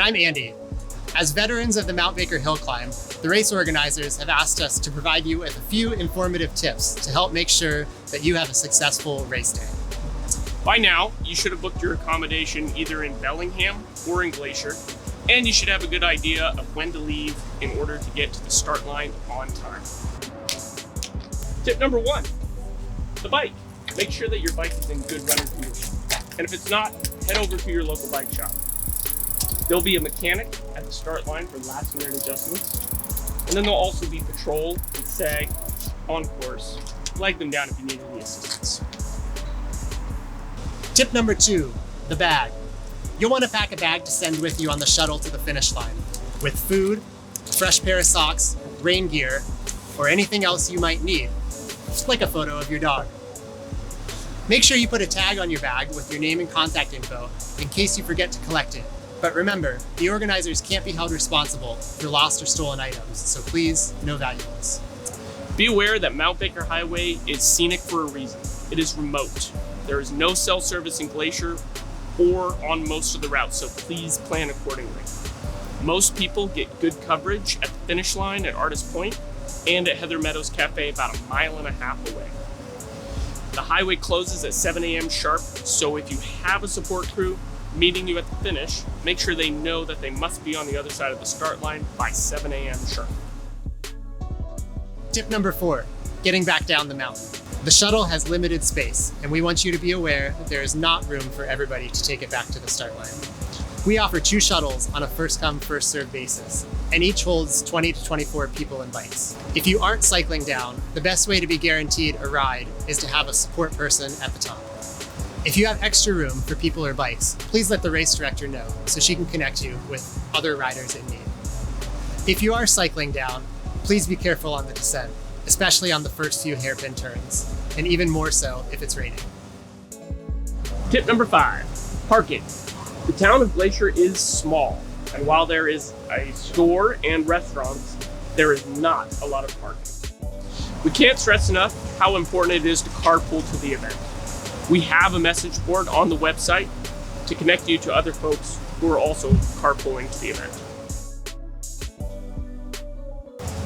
And I'm Andy. As veterans of the Mount Baker Hill Climb, the race organizers have asked us to provide you with a few informative tips to help make sure that you have a successful race day. By now, you should have booked your accommodation either in Bellingham or in Glacier, and you should have a good idea of when to leave in order to get to the start line on time. Tip number 1, the bike. Make sure that your bike is in good running condition. And if it's not, head over to your local bike shop. There'll be a mechanic at the start line for last minute adjustments. And then there'll also be patrol and SAG on course. Flag them down if you need any assistance. Tip number 2, the bag. You'll want to pack a bag to send with you on the shuttle to the finish line with food, a fresh pair of socks, rain gear, or anything else you might need, just like a photo of your dog. Make sure you put a tag on your bag with your name and contact info in case you forget to collect it. But remember, the organizers can't be held responsible for lost or stolen items, so please, no valuables. Be aware that Mount Baker Highway is scenic for a reason. It is remote. There is no cell service in Glacier or on most of the routes, so please plan accordingly. Most people get good coverage at the finish line at Artist Point and at Heather Meadows Cafe about 1.5 miles away. The highway closes at 7 a.m. sharp, so if you have a support crew meeting you at the finish, make sure they know that they must be on the other side of the start line by 7 a.m. sharp. Tip number 4, getting back down the mountain. The shuttle has limited space, and we want you to be aware that there is not room for everybody to take it back to the start line. We offer 2 shuttles on a first-come, first-served basis, and each holds 20 to 24 people and bikes. If you aren't cycling down, the best way to be guaranteed a ride is to have a support person at the top. If you have extra room for people or bikes, please let the race director know so she can connect you with other riders in need. If you are cycling down, please be careful on the descent, especially on the first few hairpin turns, and even more so if it's raining. Tip number 5, parking. The town of Glacier is small, and while there is a store and restaurants, there is not a lot of parking. We can't stress enough how important it is to carpool to the event. We have a message board on the website to connect you to other folks who are also carpooling to the event.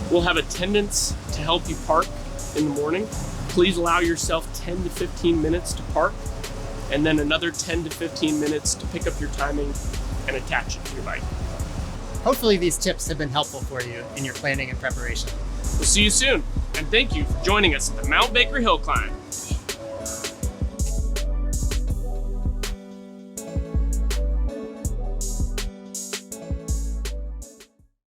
We'll have attendants to help you park in the morning. Please allow yourself 10 to 15 minutes to park, and then another 10 to 15 minutes to pick up your timing and attach it to your bike. Hopefully these tips have been helpful for you in your planning and preparation. We'll see you soon, and thank you for joining us at the Mount Baker Hill Climb.